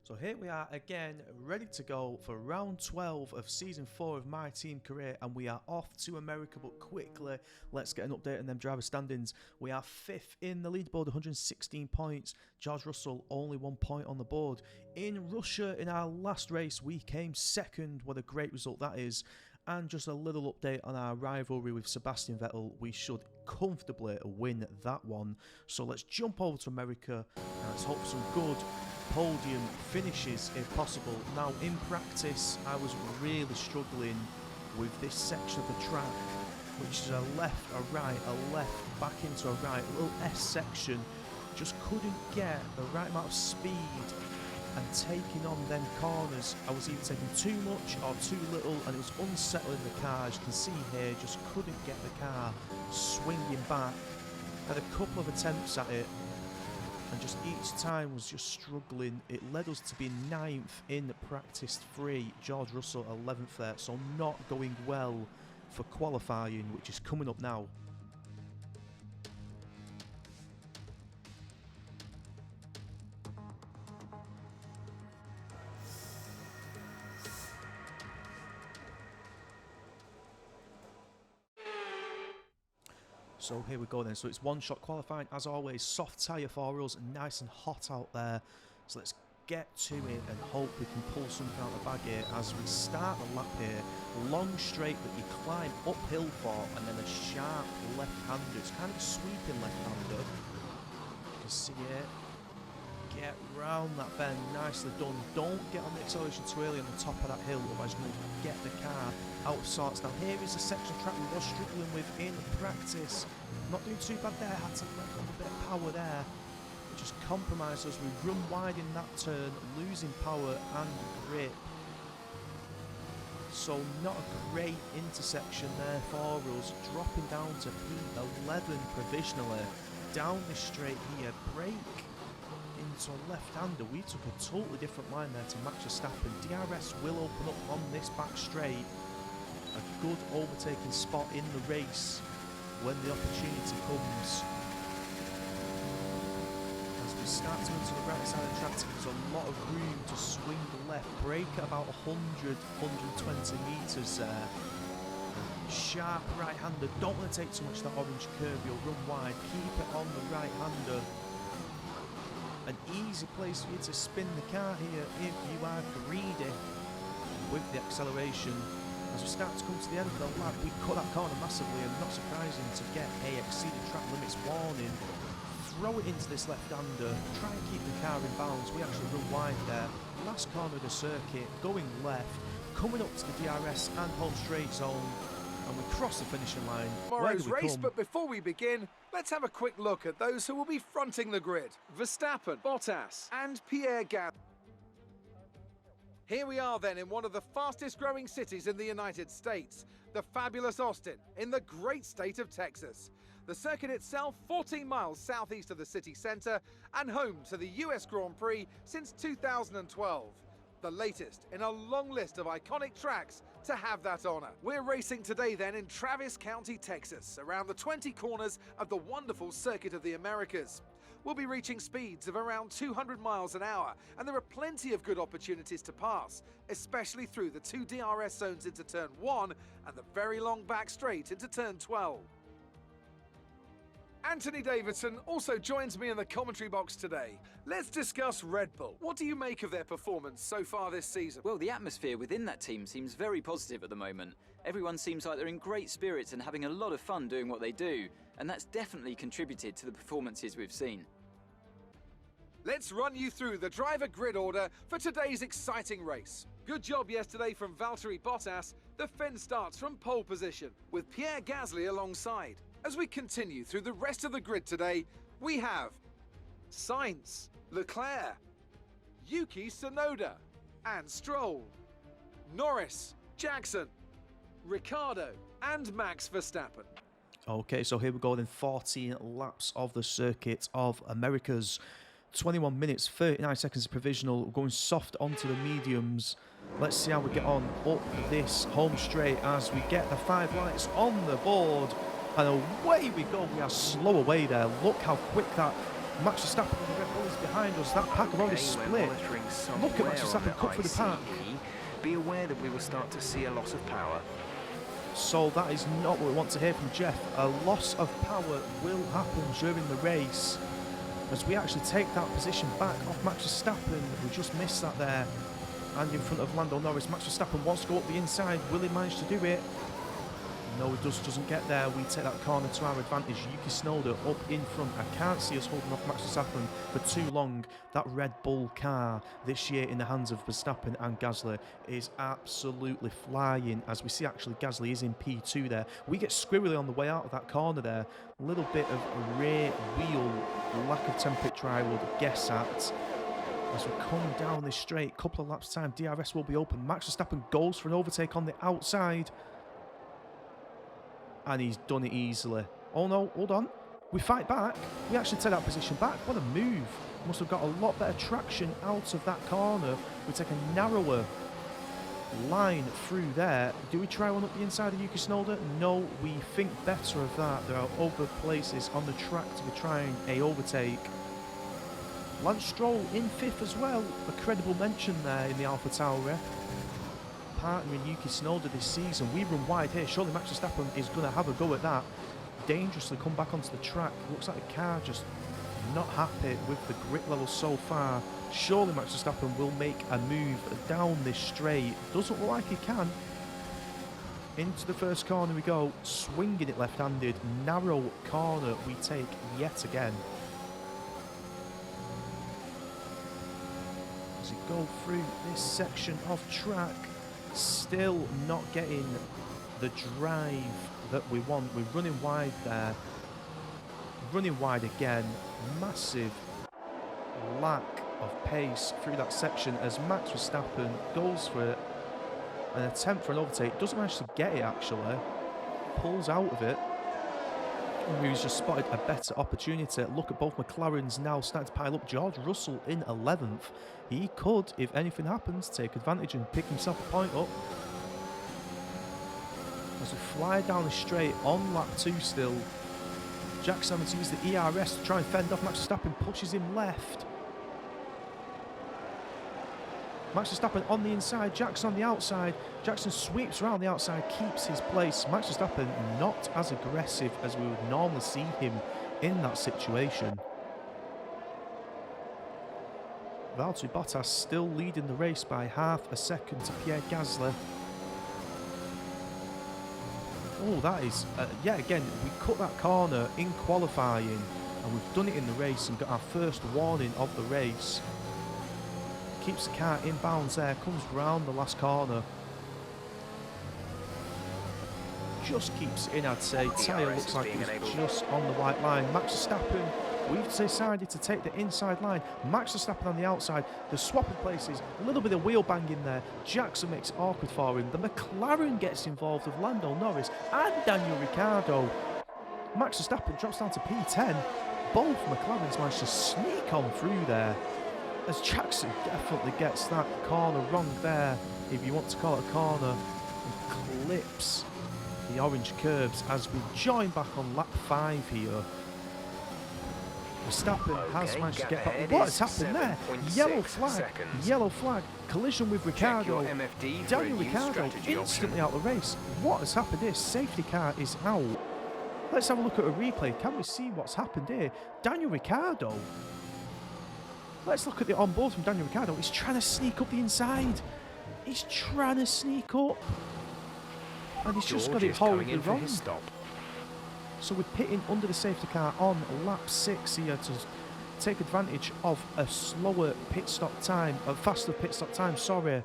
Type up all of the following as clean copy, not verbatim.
So here we are again, ready to go for round 12 of season 4 of my team career, and we are off to America. But quickly, let's get an update on them driver standings. We are 5th in the leaderboard, 116 points. George Russell only 1 point on the board. In Russia, in our last race, we came 2nd. What a great result that is. And just a little update on our rivalry with Sebastian Vettel. We should comfortably win that one. So let's jump over to America and let's hope for some good podium finishes if possible. Now in practice I was really struggling with this section of the track, which is a left, a right, a left, back into a right, a little S section. Just couldn't get the right amount of speed and taking on them corners. I was either taking too much or too little, and it was unsettling the car. As you can see here, just couldn't get the car swinging back. Had a couple of attempts at it and just each time was just struggling. It led us to be 9th in practice 3, George Russell 11th there, so not going well for qualifying, which is coming up now. So here we go then, so it's one-shot qualifying as always, soft tyre for us, nice and hot out there. So let's get to it and hope we can pull something out of the bag here as we start the lap here. Long straight that you climb uphill for, and then a sharp left-hander. It's kind of a sweeping left-hander. You can see it. Get round that bend, nicely done. Don't get on the acceleration too early on the top of that hill, otherwise you're going to get the car out of sorts. Now here is a section of track we were struggling with in practice. Not doing too bad there, had to let go a bit of power there, which just compromised us. We run wide in that turn, losing power and grip. So not a great intersection there for us, dropping down to P11 provisionally. Down this straight here, brake into a left-hander. We took a totally different line there to match Verstappen. DRS will open up on this back straight. A good overtaking spot in the race when the opportunity comes. As we start to into the right side of the track, there's a lot of room to swing left. Brake at about 100, 120 metres there. Sharp right-hander. Don't want to take too much of that orange curve. You'll run wide. Keep it on the right-hander. An easy place for you to spin the car here if you are greedy with the acceleration. As we start to come to the end of the lap, we cut that corner massively, and not surprising to get a exceeded track limits warning. Throw it into this left-hander, try and keep the car in balance. We actually run wide there. Last corner of the circuit, going left, coming up to the DRS and home straight zone. And we cross the finishing line. Tomorrow's race, but before we begin, let's have a quick look at those who will be fronting the grid. Verstappen, Bottas and Pierre Gasly. Here we are then in one of the fastest growing cities in the United States, the fabulous Austin, in the great state of Texas. The circuit itself 14 miles southeast of the city centre and home to the US Grand Prix since 2012. The latest in a long list of iconic tracks to have that honour. We're racing today then in Travis County, Texas, around the 20 corners of the wonderful Circuit of the Americas. We'll be reaching speeds of around 200 miles an hour, and there are plenty of good opportunities to pass, especially through the 2 DRS zones into turn 1 and the very long back straight into turn 12. Anthony Davidson also joins me in the commentary box today. Let's discuss Red Bull. What do you make of their performance so far this season? Well, the atmosphere within that team seems very positive at the moment. Everyone seems like they're in great spirits and having a lot of fun doing what they do, and that's definitely contributed to the performances we've seen. Let's run you through the driver grid order for today's exciting race. Good job yesterday from Valtteri Bottas. The Finn starts from pole position, with Pierre Gasly alongside. As we continue through the rest of the grid today, we have Sainz, Leclerc, Yuki Tsunoda, and Stroll, Norris, Jackson, Ricciardo, and Max Verstappen. Okay, so here we go then, 14 laps of the Circuit of Americas. 21 minutes, 39 seconds of provisional. We're going soft onto the mediums. Let's see how we get on up this home straight as we get the 5 lights on the board. And away we go. We are slow away there. Look how quick that Max Verstappen and the Red Bull is behind us. That pack have already split. Look at Max Verstappen cut through the pack. Be aware that we will start to see a loss of power. So that is not what we want to hear from Jeff. A loss of power will happen during the race as we actually take that position back off Max Verstappen. We just missed that there. And in front of Lando Norris, Max Verstappen wants to go up the inside. Will he manage to do it? No, he doesn't get there. We take that corner to our advantage. Yuki Tsunoda up in front. I can't see us holding off Max Verstappen for too long. That Red Bull car this year in the hands of Verstappen and Gasly is absolutely flying. As we see, actually, Gasly is in P2 there. We get squirrely on the way out of that corner there. A little bit of a rear wheel lack of temperature, I would guess at. As we come down this straight, couple of laps time, DRS will be open. Max Verstappen goes for an overtake on the outside. And he's done it easily. Oh no, hold on. We fight back. We actually take that position back. What a move. Must have got a lot better traction out of that corner. We take a narrower line through there. Do we try one up the inside of Yuki Tsunoda? No, we think better of that. There are other places on the track to be trying a overtake. Lance Stroll in 5th as well. A credible mention there in the AlphaTauri. Partnering Yuki Tsunoda this season. We run wide here. Surely Max Verstappen is going to have a go at that. Dangerously come back onto the track. Looks like the car just not happy with the grip level so far. Surely Max Verstappen will make a move down this straight. Doesn't look like he can. Into the first corner we go. Swinging it left-handed. Narrow corner we take yet again. As we go through this section of track, still not getting the drive that we want. We're running wide there. Running wide again. Massive lack of pace through that section as Max Verstappen goes for an attempt for an overtake. Doesn't manage to get it actually. Pulls out of it. And he's just spotted a better opportunity. Look at both McLarens now starting to pile up. George Russell in 11th. He could, if anything happens, take advantage and pick himself a point up. As we fly down the straight on lap 2 still. Jackson having to use the ERS to try and fend off Max Verstappen. Pushes him left. Max Verstappen on the inside, Jackson on the outside. Jackson sweeps around the outside, keeps his place. Max Verstappen not as aggressive as we would normally see him in that situation. Valtteri Bottas still leading the race by half a second to Pierre Gasly. Oh, that is, yeah, again, we cut that corner in qualifying and we've done it in the race and got our first warning of the race. Keeps the car in bounds there, comes round the last corner. Just keeps it in, I'd say. Tyre looks like it's just on the white line. Max Verstappen, we've decided to take the inside line. Max Verstappen on the outside. They're swapping places. A little bit of wheel banging there. Jackson makes it awkward for him. The McLaren gets involved with Lando Norris and Daniel Ricciardo. Max Verstappen drops down to P10. Both McLarens managed to sneak on through there. As Jackson definitely gets that corner wrong there, if you want to call it a corner, and clips the orange curbs as we join back on lap 5 here. Verstappen has managed to get back. What has happened there? Yellow flag, yellow flag, collision with Ricciardo. Daniel Ricciardo instantly out of the race. What has happened here? Safety car is out. Let's have a look at a replay. Can we see what's happened here? Daniel Ricciardo. Let's look at the onboard from Daniel Ricciardo. He's trying to sneak up the inside. He's trying to sneak up. And he's just got it horribly wrong. So we're pitting under the safety car on lap 6 here to take advantage of a slower pit stop time, a faster pit stop time, sorry.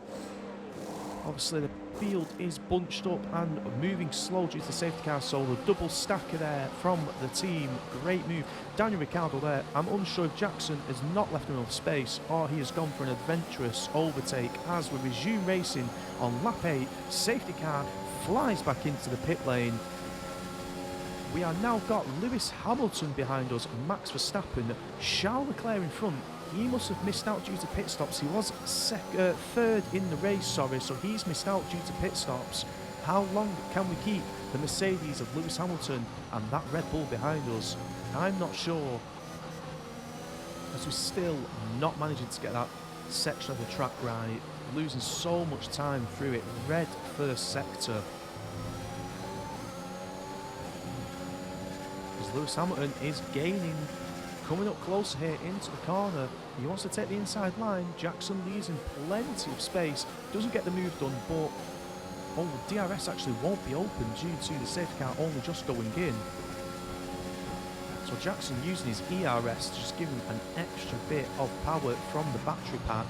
Obviously the field is bunched up and moving slow due to the safety car, so the double stacker there from the team. Great move. Daniel Ricciardo there. I'm unsure if Jackson has not left him enough space or he has gone for an adventurous overtake as we resume racing on lap 8. Safety car flies back into the pit lane. We are now got Lewis Hamilton behind us, Max Verstappen, Charles Leclerc in front. He must have missed out due to pit stops. He was third in the race, sorry, so he's missed out due to pit stops. How long can we keep the Mercedes of Lewis Hamilton and that Red Bull behind us? I'm not sure. as we're still not managing to get that section of the track right, losing so much time through it. Red first sector. As Lewis Hamilton is gaining, coming up closer here into the corner. He wants to take the inside line. Jackson leaves in plenty of space. Doesn't get the move done, but the DRS actually won't be open due to the safety car only just going in. So Jackson using his ERS to just give him an extra bit of power from the battery pack.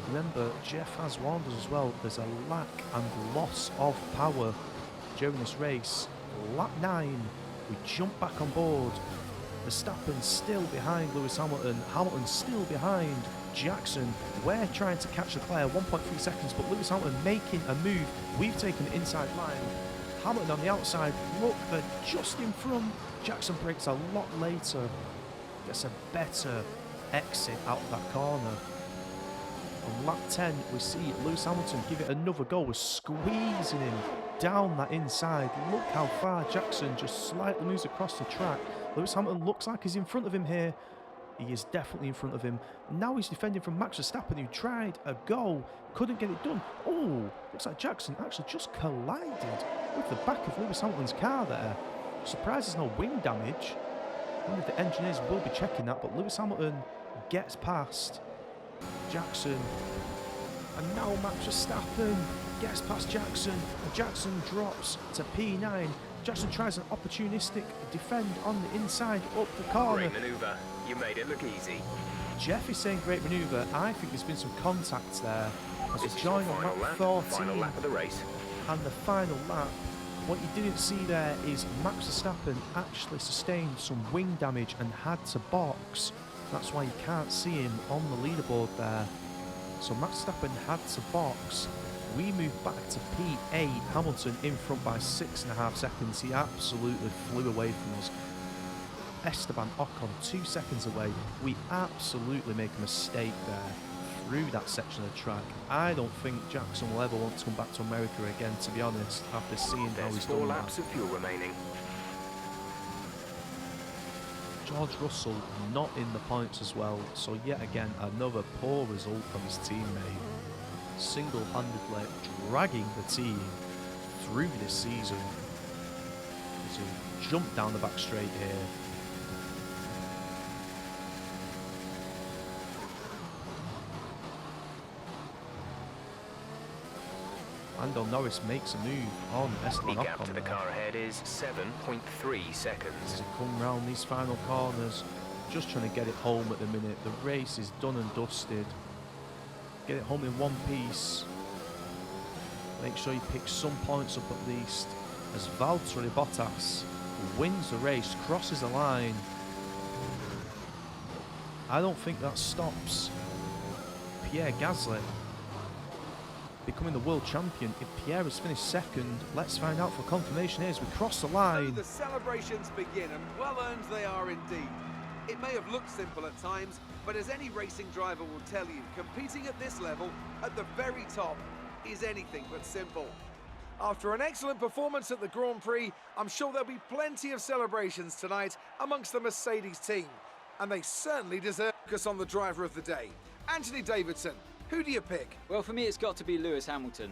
Remember, Jeff has warned us as well, there's a lack and loss of power during this race. Lap 9, we jump back on board. Verstappen still behind Lewis Hamilton. Hamilton still behind Jackson. We're trying to catch Leclerc, 1.3 seconds, but Lewis Hamilton making a move. We've taken the inside line. Hamilton on the outside. Look, they're just in front. Jackson brakes a lot later. Gets a better exit out of that corner. On lap 10, we see Lewis Hamilton give it another go. We're squeezing him down that inside. Look how far Jackson just slightly moves across the track. Lewis Hamilton looks like he's in front of him here. He is definitely in front of him. Now he's defending from Max Verstappen, who tried a go, couldn't get it done. Oh, looks like Jackson actually just collided with the back of Lewis Hamilton's car there. Surprised there's no wing damage. I wonder if the engineers will be checking that, but Lewis Hamilton gets past Jackson. And now Max Verstappen gets past Jackson, and Jackson drops to P9. Jackson tries an opportunistic defend on the inside up the corner. Great manoeuvre. You made it look easy. Jeff is saying great manoeuvre. I think there's been some contacts there. As This we is join your on final lap lap. 14 Final lap of the race. and the final lap. What you didn't see there is Max Verstappen actually sustained some wing damage and had to box. That's why you can't see him on the leaderboard there. So Max Verstappen had to box. We move back to P8. Hamilton in front by 6.5 seconds. He absolutely flew away from us. Esteban Ocon 2 seconds away. We absolutely make a mistake there through that section of the track. I don't think Jackson will ever want to come back to America again, to be honest, after seeing how There's he's 4 done laps that. of fuel remaining. George Russell not in the points as well, so yet again another poor result from his teammate. Single-handedly dragging the team through this season. So jump down the back straight here. Lando Norris makes a move on Esteban The gap Ocon to the there. car ahead is 7.3 seconds. As they come round these final corners, just trying to get it home at the minute. The race is done and dusted. Get it home in one piece. Make sure you pick some points up at least. As Valtteri Bottas wins the race, crosses the line. I don't think that stops Pierre Gasly becoming the world champion. If Pierre has finished second, let's find out for confirmation here as we cross the So line. the celebrations begin, and well earned they are indeed. It may have looked simple at times, but as any racing driver will tell you, competing at this level, at the very top, is anything but simple. After an excellent performance at the Grand Prix, I'm sure there'll be plenty of celebrations tonight amongst the Mercedes team, and they certainly deserve focus on the driver of the day. Anthony Davidson, who do you pick? Well, for me, it's got to be Lewis Hamilton.